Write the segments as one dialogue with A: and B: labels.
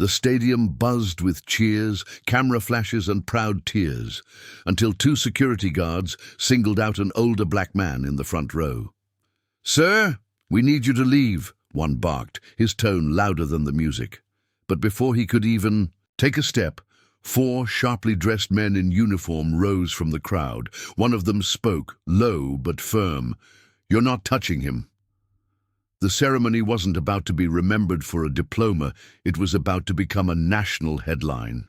A: The stadium buzzed with cheers, camera flashes, and proud tears, until two security guards singled out an older black man in the front row. "Sir, we need you to leave," one barked, his tone louder than the music. But before he could even take a step, four sharply dressed men in uniform rose from the crowd. One of them spoke, low but firm. "You're not touching him." The ceremony wasn't about to be remembered for a diploma, it was about to become a national headline.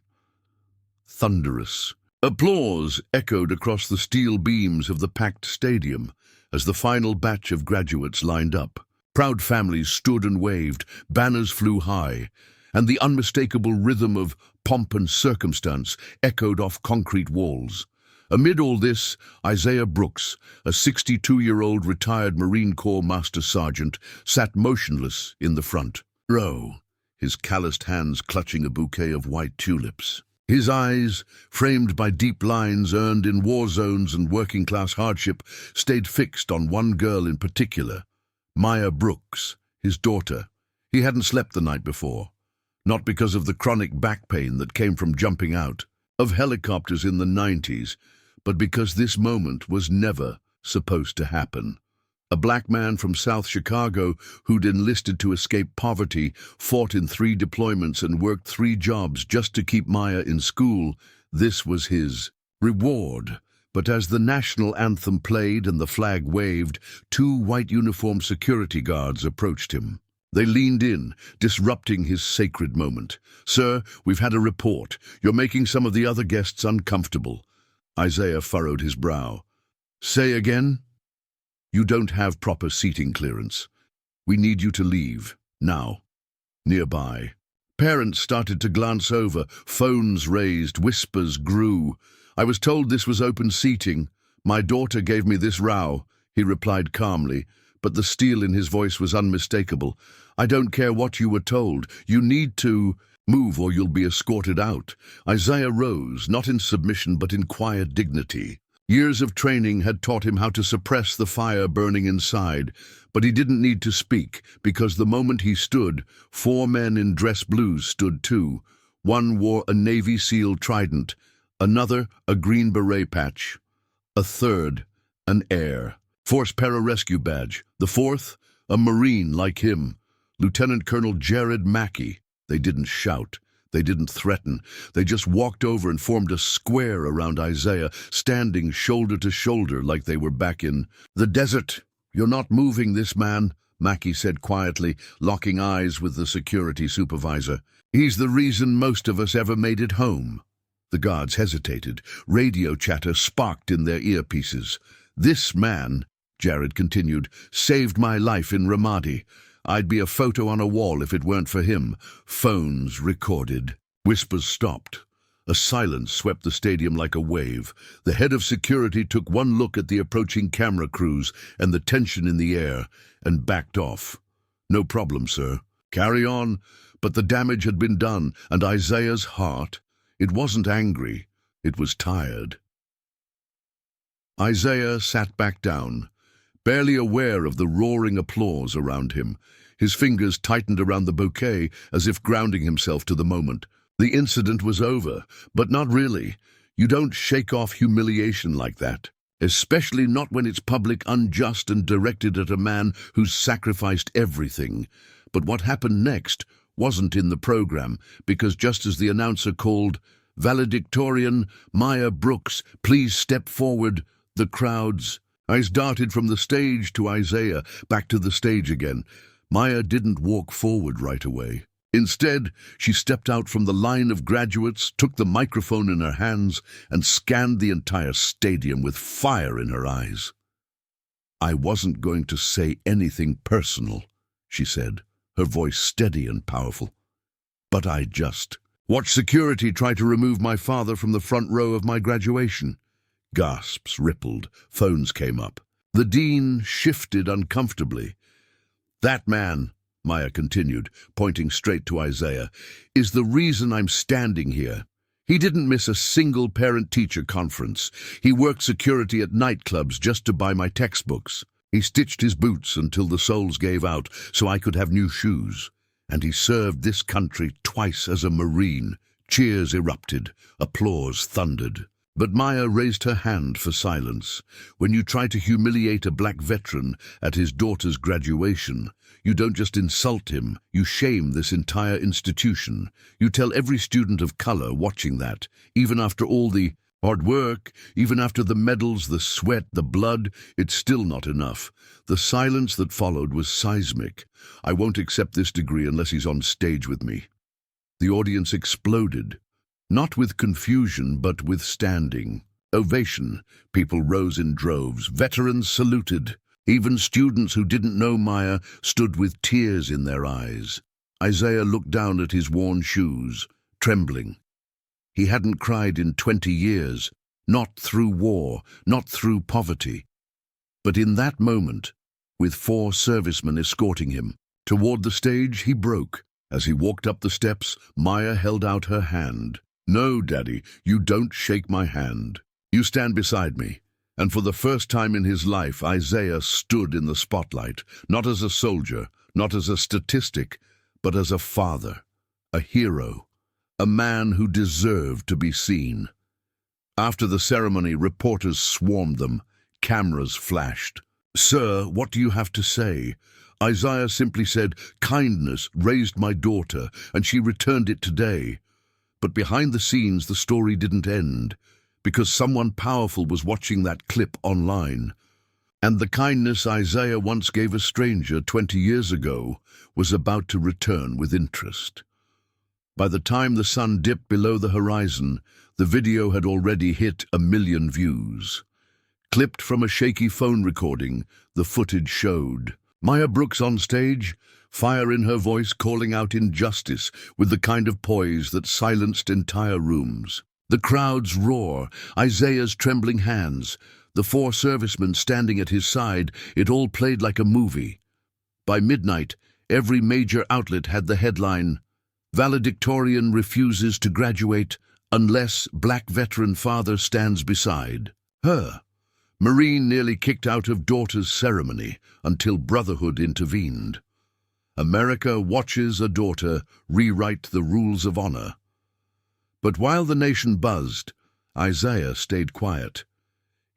A: Thunderous applause echoed across the steel beams of the packed stadium as the final batch of graduates lined up. Proud families stood and waved, banners flew high, and the unmistakable rhythm of pomp and circumstance echoed off concrete walls. Amid all this, Isaiah Brooks, a 62-year-old retired Marine Corps Master Sergeant, sat motionless in the front row, his calloused hands clutching a bouquet of white tulips. His eyes, framed by deep lines earned in war zones and working-class hardship, stayed fixed on one girl in particular, Maya Brooks, his daughter. He hadn't slept the night before, not because of the chronic back pain that came from jumping out of helicopters in the 90s, but because this moment was never supposed to happen. A black man from South Chicago who'd enlisted to escape poverty, fought in 3 deployments and worked 3 jobs just to keep Maya in school, this was his reward. But as the national anthem played and the flag waved, 2 white uniformed security guards approached him. They leaned in, disrupting his sacred moment. "Sir, we've had a report. You're making some of the other guests uncomfortable." Isaiah furrowed his brow. "Say again?" "You don't have proper seating clearance. We need you to leave, now." Nearby, parents started to glance over, phones raised, whispers grew. "I was told this was open seating. My daughter gave me this row," he replied calmly, but the steel in his voice was unmistakable. "I don't care what you were told. You need to move or you'll be escorted out." Isaiah rose, not in submission but in quiet dignity. Years of training had taught him how to suppress the fire burning inside, but he didn't need to speak, because the moment he stood, 4 men in dress blues stood too. One wore a Navy SEAL trident, another a Green Beret patch, a third an Air Force pararescue badge, the 4th a Marine like him, Lieutenant Colonel Jared Mackey. They didn't shout. They didn't threaten. They just walked over and formed a square around Isaiah, standing shoulder to shoulder like they were back in the desert. "You're not moving this man," Mackey said quietly, locking eyes with the security supervisor. "He's the reason most of us ever made it home." The guards hesitated. Radio chatter sparked in their earpieces. "This man," Jared continued, "saved my life in Ramadi. I'd be a photo on a wall if it weren't for him." Phones recorded. Whispers stopped. A silence swept the stadium like a wave. The head of security took one look at the approaching camera crews and the tension in the air, and backed off. "No problem, sir. Carry on." But the damage had been done, and Isaiah's heart, it wasn't angry, it was tired. Isaiah sat back down, barely aware of the roaring applause around him. His fingers tightened around the bouquet as if grounding himself to the moment. The incident was over, but not really. You don't shake off humiliation like that, especially not when it's public, unjust, and directed at a man who's sacrificed everything. But what happened next wasn't in the program, because just as the announcer called, "Valedictorian Maya Brooks, please step forward," the crowd's eyes darted from the stage to Isaiah, back to the stage again. Maya didn't walk forward right away. Instead, she stepped out from the line of graduates, took the microphone in her hands, and scanned the entire stadium with fire in her eyes. "I wasn't going to say anything personal," she said, her voice steady and powerful. "But I just watched security try to remove my father from the front row of my graduation." Gasps rippled. Phones came up. The dean shifted uncomfortably. "That man," Maya continued, pointing straight to Isaiah, "is the reason I'm standing here. He didn't miss a single parent-teacher conference. He worked security at nightclubs just to buy my textbooks. He stitched his boots until the soles gave out so I could have new shoes. and he served this country twice as a Marine. Cheers erupted, applause thundered. But Maya raised her hand for silence. When you try to humiliate a black veteran at his daughter's graduation, you don't just insult him, you shame this entire institution. You tell every student of color watching that, even after all the hard work, even after the medals, the sweat, the blood, it's still not enough. The silence that followed was seismic. I won't accept this degree unless he's on stage with me. The audience exploded. Not with confusion, but with standing ovation. People rose in droves. Veterans saluted. Even students who didn't know Maya stood with tears in their eyes. Isaiah looked down at his worn shoes, trembling. He hadn't cried in 20 years, not through war, not through poverty. But in that moment, with 4 servicemen escorting him, toward the stage he broke. As he walked up the steps, Maya held out her hand. "No, Daddy, you don't shake my hand. You stand beside me." And for the first time in his life, Isaiah stood in the spotlight, not as a soldier, not as a statistic, but as a father, a hero, a man who deserved to be seen. After the ceremony, reporters swarmed them. Cameras flashed. "Sir, what do you have to say?" Isaiah simply said, "Kindness raised my daughter, and she returned it today." But behind the scenes, the story didn't end, because someone powerful was watching that clip online. And the kindness Isaiah once gave a stranger 20 years ago was about to return with interest. By the time the sun dipped below the horizon, the video had already hit 1 million views. Clipped from a shaky phone recording, the footage showed Maya Brooks on stage, fire in her voice calling out injustice with the kind of poise that silenced entire rooms. The crowd's roar, Isaiah's trembling hands, the 4 servicemen standing at his side, it all played like a movie. By midnight, every major outlet had the headline, "Valedictorian refuses to graduate unless black veteran father stands beside her." Marine nearly kicked out of daughter's ceremony until brotherhood intervened. America watches a daughter rewrite the rules of honor. But while the nation buzzed, Isaiah stayed quiet.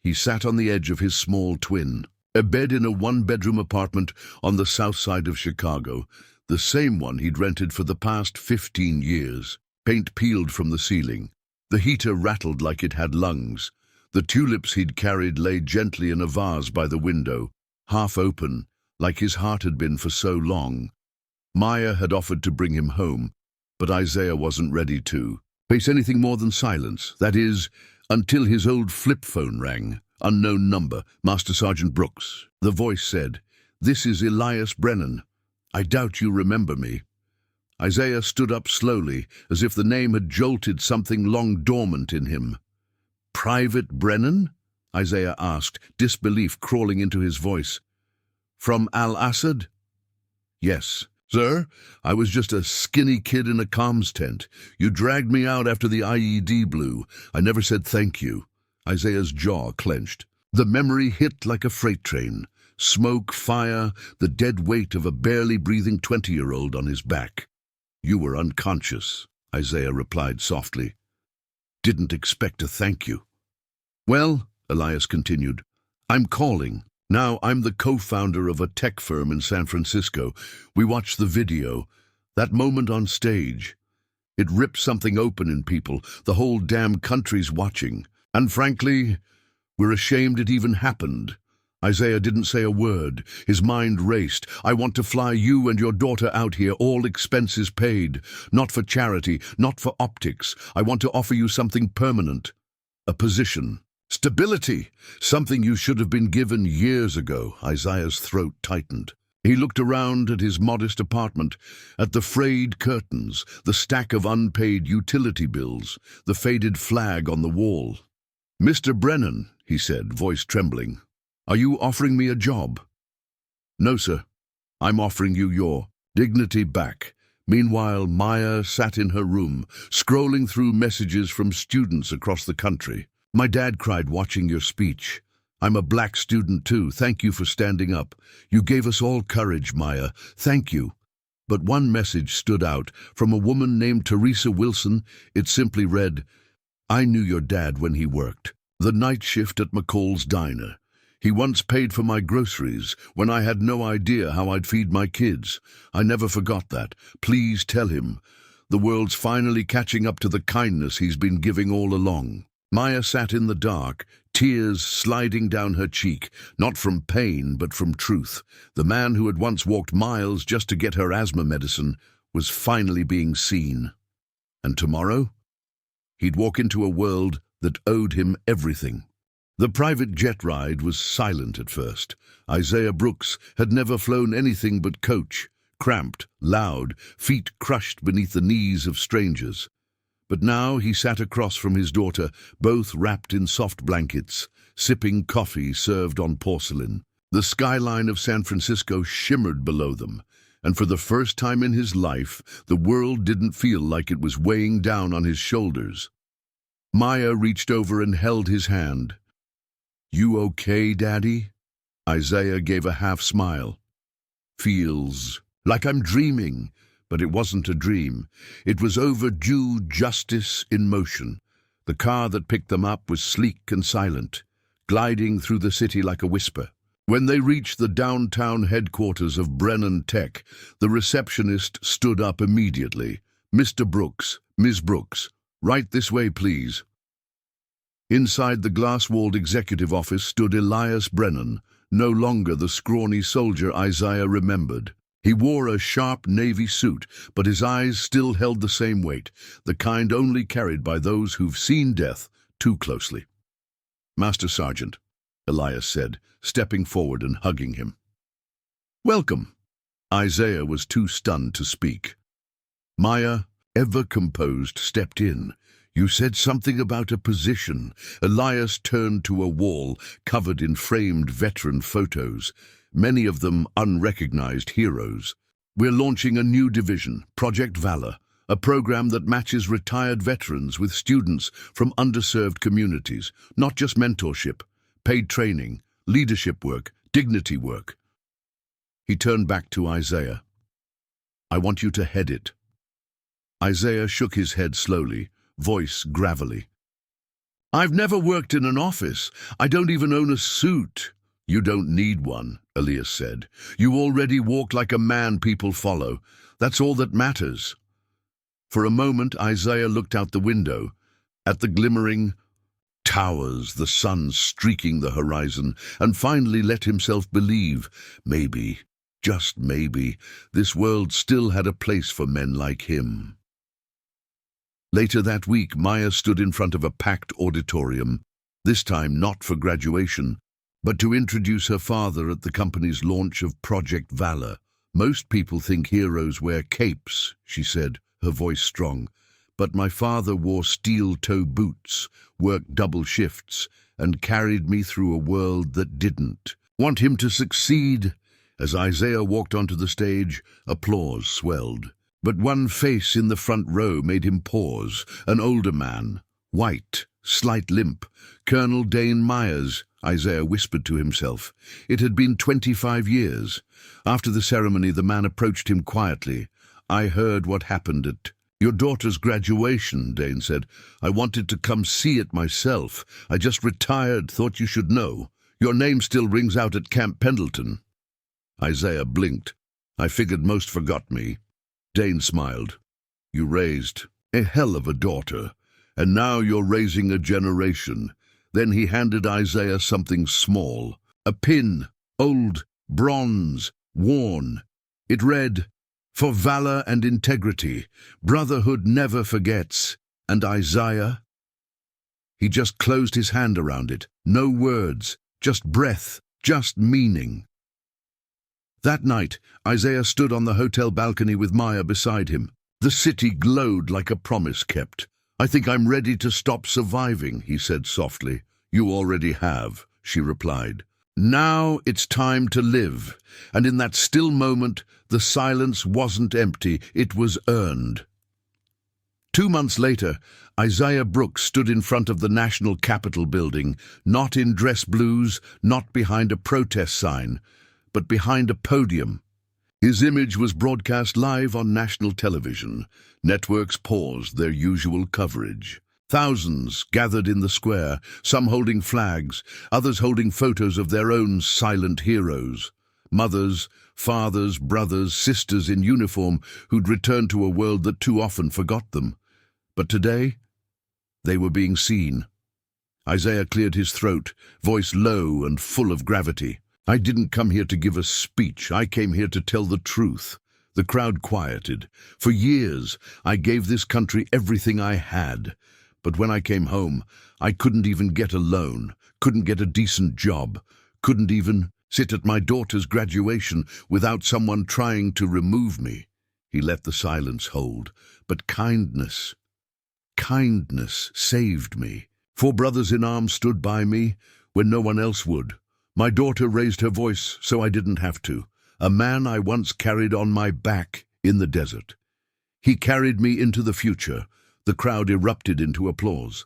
A: He sat on the edge of his small twin, a bed in a 1-bedroom apartment on the south side of Chicago, the same one he'd rented for the past 15 years. Paint peeled from the ceiling. The heater rattled like it had lungs. The tulips he'd carried lay gently in a vase by the window, half open, like his heart had been for so long. Maya had offered to bring him home, but Isaiah wasn't ready to face anything more than silence, that is, until his old flip phone rang. Unknown number, Master Sergeant Brooks. The voice said, "This is Elias Brennan. I doubt you remember me." Isaiah stood up slowly, as if the name had jolted something long dormant in him. "Private Brennan?" Isaiah asked, disbelief crawling into his voice. "From Al-Assad?" "Yes. Sir, I was just a skinny kid in a comms tent. You dragged me out after the IED blew. I never said thank you." Isaiah's jaw clenched. The memory hit like a freight train. Smoke, fire, the dead weight of a barely breathing 20-year-old on his back. "You were unconscious," Isaiah replied softly. "Didn't expect to thank you." "Well," Elias continued, "I'm calling. Now I'm the co-founder of a tech firm in San Francisco. We watched the video, that moment on stage. It ripped something open in people. The whole damn country's watching. And frankly, we're ashamed it even happened." Isaiah didn't say a word. His mind raced. "I want to fly you and your daughter out here, all expenses paid. Not for charity, not for optics. I want to offer you something permanent. A position. Stability. Something you should have been given years ago." Isaiah's throat tightened. He looked around at his modest apartment, at the frayed curtains, the stack of unpaid utility bills, the faded flag on the wall. "Mr. Brennan," he said, voice trembling, "are you offering me a job?" "No, sir. I'm offering you your dignity back." Meanwhile, Maya sat in her room, scrolling through messages from students across the country. "My dad cried watching your speech. I'm a black student too. Thank you for standing up. You gave us all courage, Maya. Thank you." But one message stood out from a woman named Teresa Wilson. It simply read, "I knew your dad when he worked the night shift at McCall's Diner. He once paid for my groceries when I had no idea how I'd feed my kids. I never forgot that. Please tell him. The world's finally catching up to the kindness he's been giving all along." Maya sat in the dark, tears sliding down her cheek, not from pain but from truth. The man who had once walked miles just to get her asthma medicine was finally being seen. And tomorrow? He'd walk into a world that owed him everything. The private jet ride was silent at first. Isaiah Brooks had never flown anything but coach, cramped, loud, feet crushed beneath the knees of strangers. But now he sat across from his daughter, both wrapped in soft blankets, sipping coffee served on porcelain. The skyline of San Francisco shimmered below them, and for the first time in his life, the world didn't feel like it was weighing down on his shoulders. Maya reached over and held his hand. "You okay, Daddy?" Isaiah gave a half-smile. "Feels like I'm dreaming." But it wasn't a dream. It was overdue justice in motion. The car that picked them up was sleek and silent, gliding through the city like a whisper. When they reached the downtown headquarters of Brennan Tech, the receptionist stood up immediately. "Mr. Brooks, Ms. Brooks, right this way, please." Inside the glass-walled executive office stood Elias Brennan, no longer the scrawny soldier Isaiah remembered. He wore a sharp navy suit, but his eyes still held the same weight, the kind only carried by those who've seen death too closely. "Master Sergeant," Elias said, stepping forward and hugging him. "Welcome." Isaiah was too stunned to speak. Maya, ever composed, stepped in. "You said something about a position." Elias turned to a wall covered in framed veteran photos, many of them unrecognized heroes. "We're launching a new division, Project Valor, a program that matches retired veterans with students from underserved communities, not just mentorship, paid training, leadership work, dignity work." He turned back to Isaiah. "I want you to head it." Isaiah shook his head slowly, voice gravelly. "I've never worked in an office. I don't even own a suit." "You don't need one," Elias said. "You already walk like a man people follow. That's all that matters." For a moment, Isaiah looked out the window, at the glimmering towers, the sun streaking the horizon, and finally let himself believe, maybe, just maybe, this world still had a place for men like him. Later that week, Maya stood in front of a packed auditorium, this time not for graduation, but to introduce her father at the company's launch of Project Valor. "Most people think heroes wear capes," she said, her voice strong. "But my father wore steel-toe boots, worked double shifts, and carried me through a world that didn't. Want him to succeed?" As Isaiah walked onto the stage, applause swelled. But one face in the front row made him pause, an older man, white, slight limp. "Colonel Dane Myers," Isaiah whispered to himself. It had been 25 years. After the ceremony, the man approached him quietly. "I heard what happened at your daughter's graduation," Dane said. "I wanted to come see it myself. I just retired, thought you should know. Your name still rings out at Camp Pendleton." Isaiah blinked. "I figured most forgot me." Dane smiled. "You raised a hell of a daughter, and now you're raising a generation." Then he handed Isaiah something small, a pin, old, bronze, worn. It read, "For valor and integrity, brotherhood never forgets." And Isaiah? He just closed his hand around it. No words, just breath, just meaning. That night, Isaiah stood on the hotel balcony with Maya beside him. The city glowed like a promise kept. "I think I'm ready to stop surviving," he said softly. "You already have," she replied. "Now it's time to live." And in that still moment, the silence wasn't empty, it was earned. 2 months later, Isaiah Brooks stood in front of the National Capitol building, not in dress blues, not behind a protest sign, but behind a podium. His image was broadcast live on national television. Networks paused their usual coverage. Thousands gathered in the square, some holding flags, others holding photos of their own silent heroes. Mothers, fathers, brothers, sisters in uniform who'd returned to a world that too often forgot them. But today, they were being seen. Isaiah cleared his throat, voice low and full of gravity. "I didn't come here to give a speech. I came here to tell the truth." The crowd quieted. "For years, I gave this country everything I had. But when I came home, I couldn't even get a loan, couldn't get a decent job, couldn't even sit at my daughter's graduation without someone trying to remove me." He let the silence hold. "But kindness saved me. 4 brothers in arms stood by me when no one else would. My daughter raised her voice so I didn't have to. A man I once carried on my back in the desert. He carried me into the future." The crowd erupted into applause.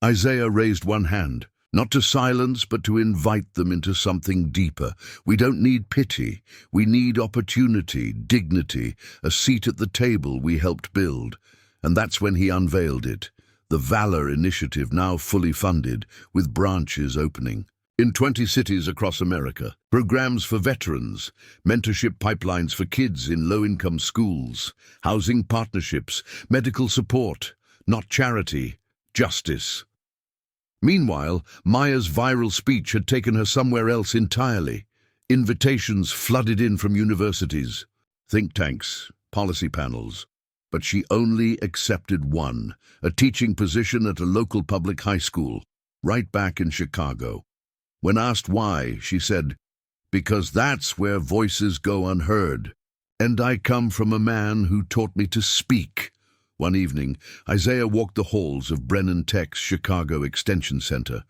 A: Isaiah raised one hand, not to silence but to invite them into something deeper. "We don't need pity. We need opportunity, dignity, a seat at the table we helped build." And that's when he unveiled it. The Valor Initiative, now fully funded, with branches opening in 20 cities across America. Programs for veterans, mentorship pipelines for kids in low-income schools, housing partnerships, medical support, not charity, justice. Meanwhile, Maya's viral speech had taken her somewhere else entirely. Invitations flooded in from universities, think tanks, policy panels. But she only accepted one, a teaching position at a local public high school, right back in Chicago. When asked why, she said, "Because that's where voices go unheard. And I come from a man who taught me to speak." One evening, Isaiah walked the halls of Brennan Tech's Chicago Extension Center.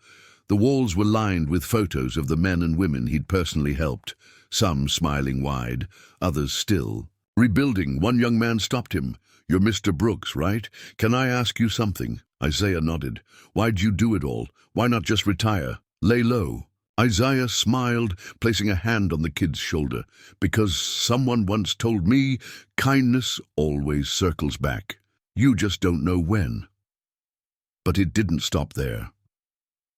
A: The walls were lined with photos of the men and women he'd personally helped, some smiling wide, others still rebuilding. One young man stopped him. "You're Mr. Brooks, right? Can I ask you something?" Isaiah nodded. "Why'd you do it all? Why not just retire? Lay low?" Isaiah smiled, placing a hand on the kid's shoulder. "Because someone once told me, kindness always circles back. You just don't know when." But it didn't stop there.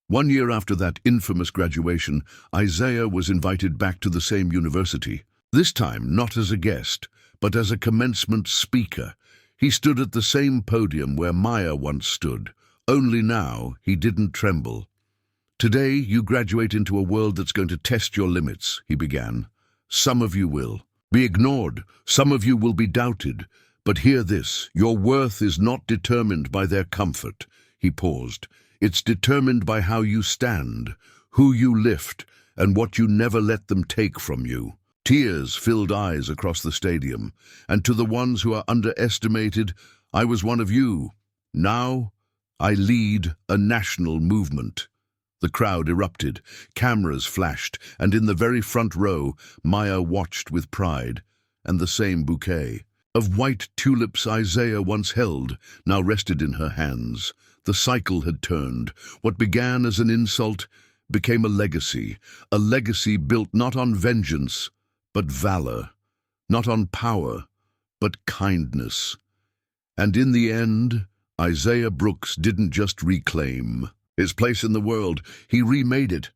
A: 1 year after that infamous graduation, Isaiah was invited back to the same university. This time not as a guest, but as a commencement speaker. He stood at the same podium where Maya once stood. Only now he didn't tremble. "Today you graduate into a world that's going to test your limits," he began. "Some of you will be ignored, some of you will be doubted. But hear this, your worth is not determined by their comfort." He paused. "It's determined by how you stand, who you lift, and what you never let them take from you." Tears filled eyes across the stadium. "And to the ones who are underestimated, I was one of you. Now I lead a national movement." The crowd erupted, cameras flashed, and in the very front row, Maya watched with pride, and the same bouquet of white tulips Isaiah once held now rested in her hands. The cycle had turned. What began as an insult became a legacy built not on vengeance, but valor, not on power, but kindness. And in the end, Isaiah Brooks didn't just reclaim his place in the world, he remade it.